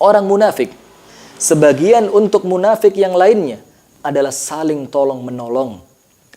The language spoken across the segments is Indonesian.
orang munafik. Sebagian untuk munafik yang lainnya adalah saling tolong-menolong.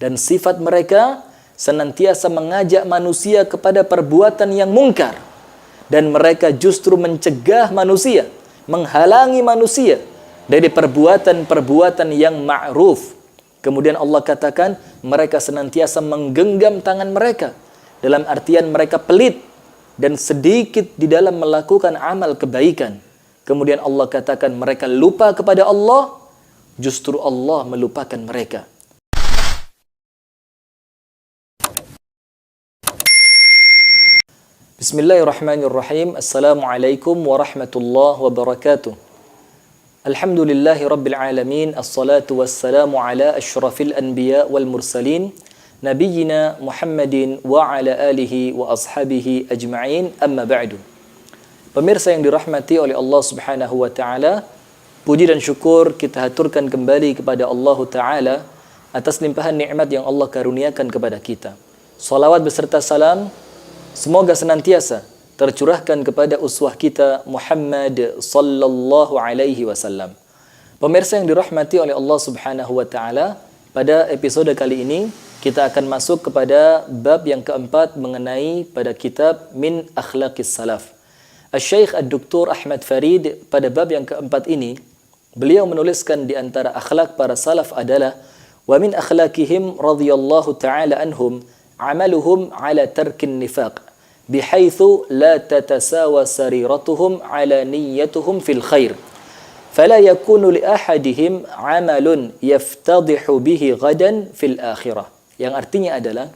Dan sifat mereka senantiasa mengajak manusia kepada perbuatan yang mungkar. Dan mereka justru mencegah manusia, menghalangi manusia dari perbuatan-perbuatan yang ma'ruf. Kemudian Allah katakan mereka senantiasa menggenggam tangan mereka. Dalam artian mereka pelit dan sedikit di dalam melakukan amal kebaikan. Kemudian Allah katakan mereka lupa kepada Allah, justru Allah melupakan mereka. Bismillahirrahmanirrahim. Assalamualaikum warahmatullahi wabarakatuh. Alhamdulillahi rabbil alamin. Assalatu wassalamu ala asyrafil anbiya wal mursalin nabiyyina Muhammadin wa ala alihi wa ashabihi ajma'in, amma ba'du. Pemirsa yang dirahmati oleh Allah Subhanahu wa taala, puji dan syukur kita haturkan kembali kepada Allah taala atas limpahan nikmat yang Allah karuniakan kepada kita. Salawat beserta salam semoga senantiasa tercurahkan kepada uswah kita Muhammad sallallahu alaihi wasallam. Pemirsa yang dirahmati oleh Allah Subhanahu wa taala, pada episode kali ini kita akan masuk kepada bab yang keempat mengenai pada kitab Min Akhlaqis Salaf. Asy-Syaikh Ad-Doktor Ahmad Farid pada bab yang keempat ini, beliau menuliskan di antara akhlak para salaf adalah wa min akhlaqihim radhiyallahu ta'ala anhum amaluhum ala tarkin nifaq bihaitsu la tatasawa sariratuhum ala niyyatuhum fil khair fala yakunu li ahadihim amalun yaftadihu bihi ghadan fil akhirah. Yang artinya adalah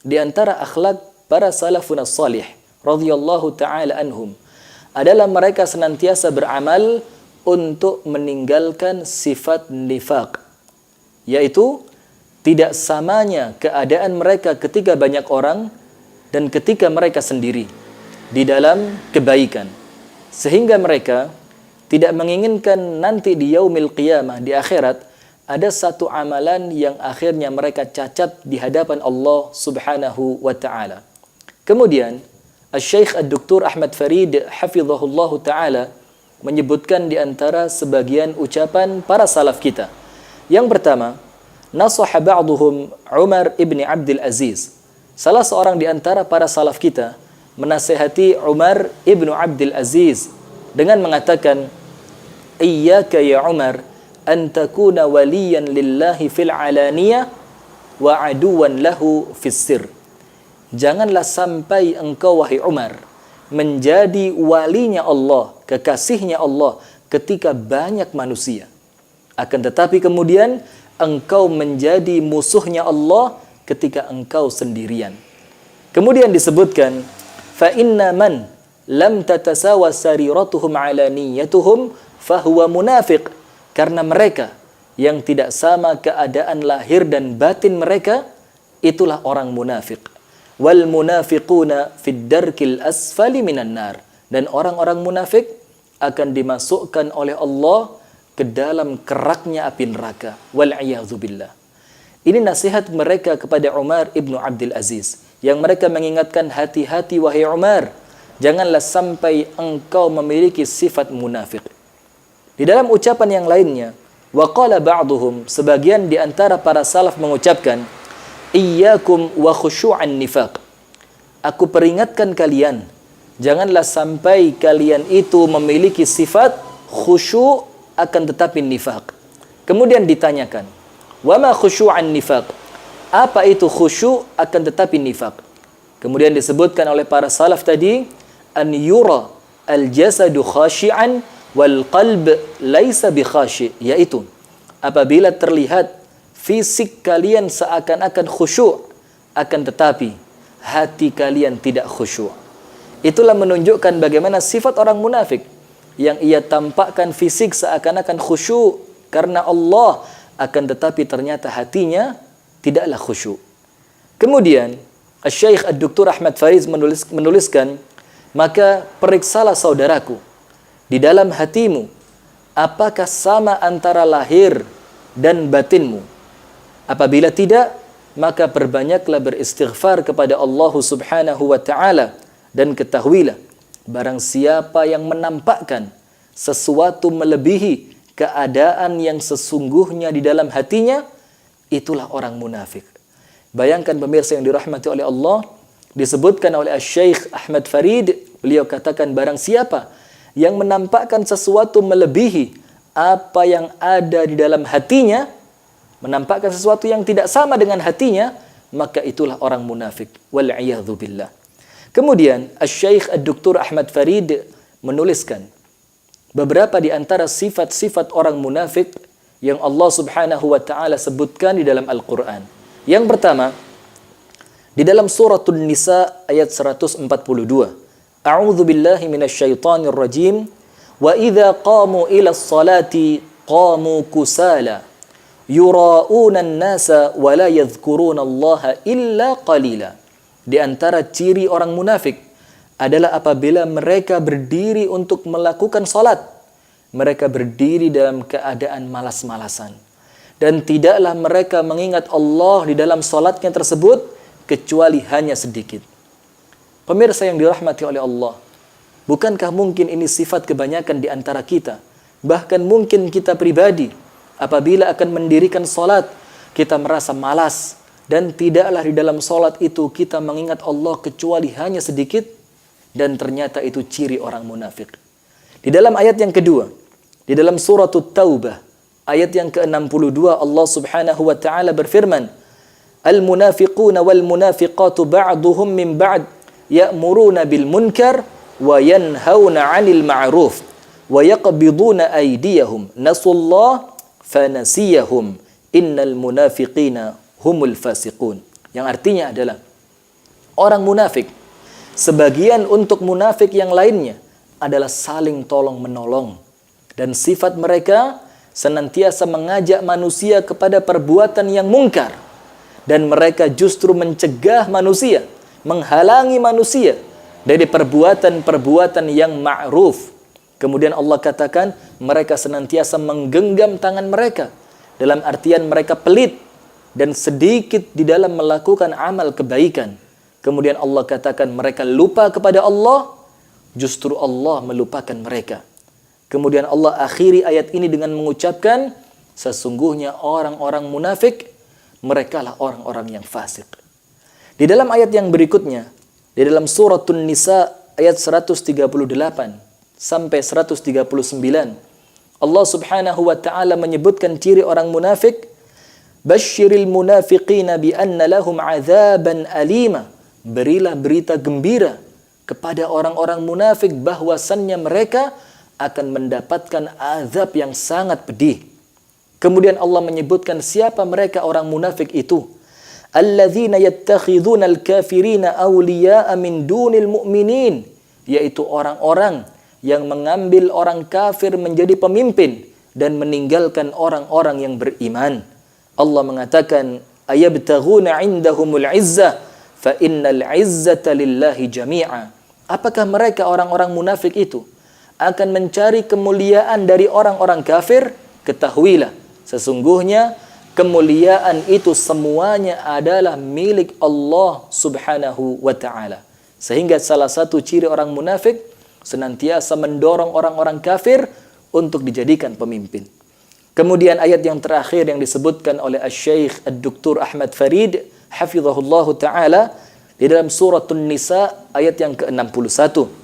di antara akhlak para salafun salih radhiyallahu ta'ala anhum adalah mereka senantiasa beramal untuk meninggalkan sifat nifaq, yaitu tidak samanya keadaan mereka ketika banyak orang dan ketika mereka sendiri di dalam kebaikan, sehingga mereka tidak menginginkan nanti di yaumil qiyamah, di akhirat, ada satu amalan yang akhirnya mereka cacat di hadapan Allah Subhanahu wa ta'ala. Kemudian Asy-Syaikh Ad-Doktor Ahmad Farid hafizahullahu ta'ala menyebutkan di antara sebagian ucapan para salaf kita. Yang pertama, nasaha ba'duhum Umar ibn Abdul Aziz. Salah seorang di antara para salaf kita menasihati Umar ibn Abdul Aziz dengan mengatakan, iyyaka ya Umar an takuna waliyan lillahi fil alaniyah wa aduwan lahu fis sir. Janganlah sampai engkau wahai Umar menjadi walinya Allah, kekasihnya Allah ketika banyak manusia. Akan tetapi kemudian engkau menjadi musuhnya Allah ketika engkau sendirian. Kemudian disebutkan, fa inna man lam tatasawa sariratuhum ala niyyatuhum fahuwa munafiq. Karena mereka yang tidak sama keadaan lahir dan batin mereka, itulah orang munafik. Wal munafiquna fid darkil asfali minan nar. Dan orang-orang munafik akan dimasukkan oleh Allah ke dalam keraknya api neraka. Wal'iyadzu billah. Ini nasihat mereka kepada Umar ibnu Abdul Aziz, yang mereka mengingatkan, hati-hati wahai Umar, janganlah sampai engkau memiliki sifat munafik. Di dalam ucapan yang lainnya, wa qala ba'duhum, sebagian di antara para salaf mengucapkan, iyyakum wa khusyu'an nifaq. Aku peringatkan kalian, janganlah sampai kalian itu memiliki sifat khusyu' akan tetapi nifaq. Kemudian ditanyakan, wa ma khusyu'an nifaq? Apa itu khusyu' akan tetapi nifaq? Kemudian disebutkan oleh para salaf tadi, an yura al-jasadu khashi'an wal qalb laisa bi khashi', yaitu apabila terlihat fisik kalian seakan-akan khusyuk, akan tetapi hati kalian tidak khusyuk. Itulah menunjukkan bagaimana sifat orang munafik, yang ia tampakkan fisik seakan-akan khusyuk karena Allah, akan tetapi ternyata hatinya tidaklah khusyuk. Kemudian Asy-Syaikh Ad-Doktor Ahmad Farid menuliskan, maka periksalah saudaraku di dalam hatimu, apakah sama antara lahir dan batinmu? Apabila tidak, maka perbanyaklah beristighfar kepada Allah Subhanahu wa ta'ala, dan ketahuilah, barang siapa yang menampakkan sesuatu melebihi keadaan yang sesungguhnya di dalam hatinya, itulah orang munafik. Bayangkan pemirsa yang dirahmati oleh Allah, disebutkan oleh Syekh Ahmad Farid, beliau katakan barang siapa yang menampakkan sesuatu melebihi apa yang ada di dalam hatinya, menampakkan sesuatu yang tidak sama dengan hatinya, maka itulah orang munafik. Wal'iyadzu billah. Kemudian Syekh Dr. Ahmad Farid menuliskan beberapa di antara sifat-sifat orang munafik yang Allah Subhanahu wa taala sebutkan di dalam Al-Qur'an. Yang pertama, di dalam suratul Nisa ayat 142. A'udzu billahi minasyaitonir rajim. Wa idza qamu ila sholati qamu kusala yura'una an-nasa wa la yadhkuruna Allah illa qalila. Di antara ciri orang munafik adalah apabila mereka berdiri untuk melakukan salat, mereka berdiri dalam keadaan malas-malasan dan tidaklah mereka mengingat Allah di dalam salatnya tersebut kecuali hanya sedikit. Pemirsa yang dirahmati oleh Allah, bukankah mungkin ini sifat kebanyakan di antara kita? Bahkan mungkin kita pribadi, apabila akan mendirikan salat, kita merasa malas dan tidaklah di dalam salat itu kita mengingat Allah kecuali hanya sedikit, dan ternyata itu ciri orang munafik. Di dalam ayat yang kedua, di dalam surat Taubah, ayat yang ke-62, Allah Subhanahu wa taala berfirman, "Al-munafiquna wal munafiqatu ba'duhum min ba'd ya'muruna bil munkar wa yanhauna 'anil ma'ruf wa yaqbiduna aydiyahum nasullah fanasiyahum innal munafiqina humul fasiqun." Yang artinya adalah orang munafik, sebagian untuk munafik yang lainnya adalah saling tolong menolong, dan sifat mereka senantiasa mengajak manusia kepada perbuatan yang mungkar, dan mereka justru mencegah manusia, menghalangi manusia dari perbuatan-perbuatan yang ma'ruf. Kemudian Allah katakan mereka senantiasa menggenggam tangan mereka, dalam artian mereka pelit dan sedikit di dalam melakukan amal kebaikan. Kemudian Allah katakan mereka lupa kepada Allah, justru Allah melupakan mereka. Kemudian Allah akhiri ayat ini dengan mengucapkan, sesungguhnya orang-orang munafik, merekalah orang-orang yang fasik. Di dalam ayat yang berikutnya, di dalam suratul Nisa ayat 138 sampai 139, Allah Subhanahu wa taala menyebutkan ciri orang munafik, "Basyiril munafiqina bi anna lahum 'adzaban alima." Berilah berita gembira kepada orang-orang munafik bahwasannya mereka akan mendapatkan azab yang sangat pedih. Kemudian Allah menyebutkan siapa mereka orang munafik itu. Alladzina yattakhidhuna al-kafirina awliya'a min dunil mu'minin, yaitu orang-orang yang mengambil orang kafir menjadi pemimpin dan meninggalkan orang-orang yang beriman. Allah mengatakan, ayabtaghuna 'indahumul 'izzah fa innal 'izzata lillahi jami'a. Apakah mereka orang-orang munafik itu akan mencari kemuliaan dari orang-orang kafir? Ketahuilah, sesungguhnya kemuliaan itu semuanya adalah milik Allah Subhanahu wa ta'ala. Sehingga salah satu ciri orang munafik senantiasa mendorong orang-orang kafir untuk dijadikan pemimpin. Kemudian ayat yang terakhir yang disebutkan oleh Syekh Dr. Ahmad Farid hafizahullah ta'ala di dalam suratul Nisa ayat yang ke-61.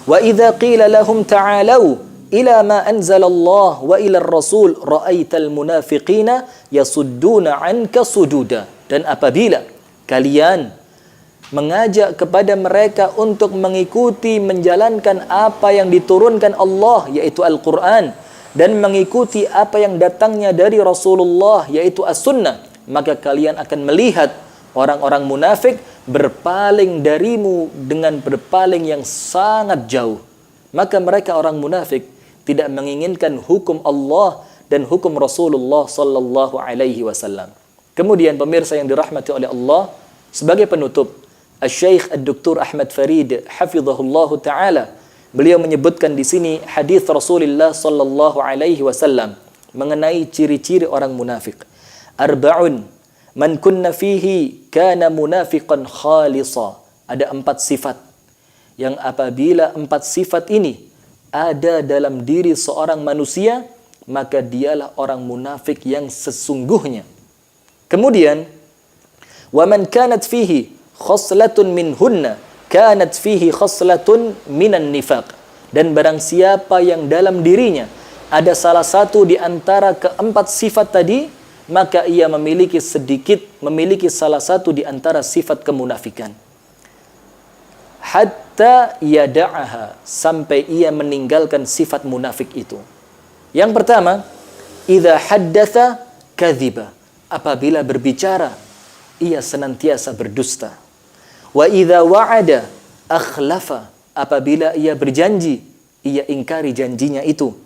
Wa idza qila lahum ta'alau ila ma anzalallah wa ila ar-rasul ra'aital munafiqina yasudduna 'anka sududa. Dan apabila kalian mengajak kepada mereka untuk mengikuti menjalankan apa yang diturunkan Allah yaitu Al-Qur'an dan mengikuti apa yang datangnya dari Rasulullah yaitu As-Sunnah, maka kalian akan melihat orang-orang munafik berpaling darimu dengan berpaling yang sangat jauh. Maka mereka orang munafik tidak menginginkan hukum Allah dan hukum Rasulullah sallallahu alaihi wasallam. Kemudian pemirsa yang dirahmati oleh Allah, sebagai penutup, Syekh Dr. Ahmad Farid hafizahullah taala, beliau menyebutkan di sini hadis Rasulullah sallallahu alaihi wasallam mengenai ciri-ciri orang munafik. Arba'un man kunna fihi kana munafiqan khalisa. Ada 4 sifat yang apabila 4 sifat ini ada dalam diri seorang manusia, maka dialah orang munafik yang sesungguhnya. Kemudian, wa man kanat fihi khoslatun minhunna kanat fihi khoslatun minan nifaq. Dan barang siapa yang dalam dirinya ada salah satu di antara keempat sifat tadi, maka ia memiliki salah satu di antara sifat kemunafikan. Hatta yada'aha, sampai ia meninggalkan sifat munafik itu. Yang pertama, idza haddatsa kadhiba, apabila berbicara ia senantiasa berdusta. Wa idza wa'ada akhlafa, apabila ia berjanji ia ingkari janjinya itu.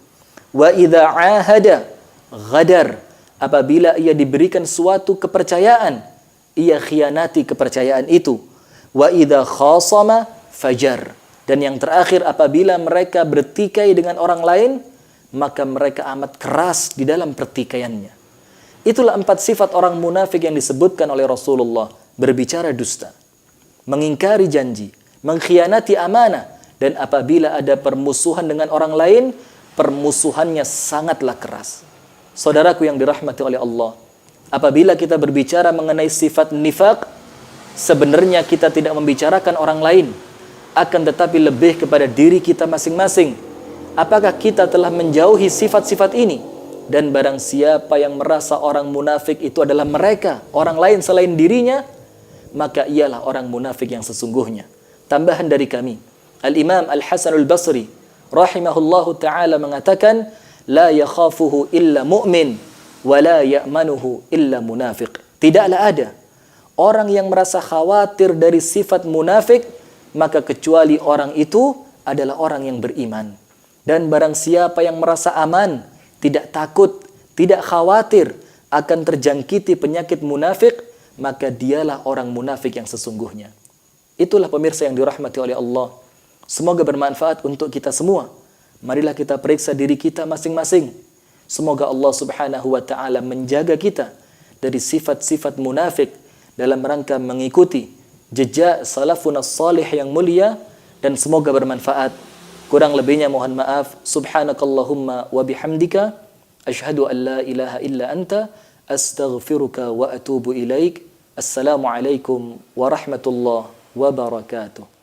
Wa idza ahada ghadar, apabila ia diberikan suatu kepercayaan ia khianati kepercayaan itu. Wa idza khasama fajar, dan yang terakhir apabila mereka bertikai dengan orang lain maka mereka amat keras di dalam pertikaiannya. Itulah 4 sifat orang munafik yang disebutkan oleh Rasulullah: berbicara dusta, mengingkari janji, mengkhianati amanah, dan apabila ada permusuhan dengan orang lain, permusuhannya sangatlah keras. Saudaraku yang dirahmati oleh Allah, apabila kita berbicara mengenai sifat nifaq, sebenarnya kita tidak membicarakan orang lain, akan tetapi lebih kepada diri kita masing-masing. Apakah kita telah menjauhi sifat-sifat ini? Dan barang siapa yang merasa orang munafik itu adalah mereka, orang lain selain dirinya, maka ialah orang munafik yang sesungguhnya. Tambahan dari kami, Al-Imam Al-Hasan Al-Basri rahimahullahu ta'ala mengatakan, la yakhafuhu illa mu'min wa la ya'manuhu illa munafiq. Tidaklah ada orang yang merasa khawatir dari sifat munafik, maka kecuali orang itu adalah orang yang beriman. Dan barang siapa yang merasa aman, tidak takut, tidak khawatir akan terjangkiti penyakit munafik, maka dialah orang munafik yang sesungguhnya. Itulah pemirsa yang dirahmati oleh Allah. Semoga bermanfaat untuk kita semua. Marilah kita periksa diri kita masing-masing. Semoga Allah Subhanahu wa ta'ala menjaga kita dari sifat-sifat munafik dalam rangka mengikuti jejak salafun as-salih yang mulia, dan semoga bermanfaat. Kurang lebihnya mohon maaf. Subhanakallahumma wa bihamdika asyhadu an la ilaha illa anta astaghfiruka wa atubu ilaik. Assalamualaikum warahmatullahi wabarakatuh.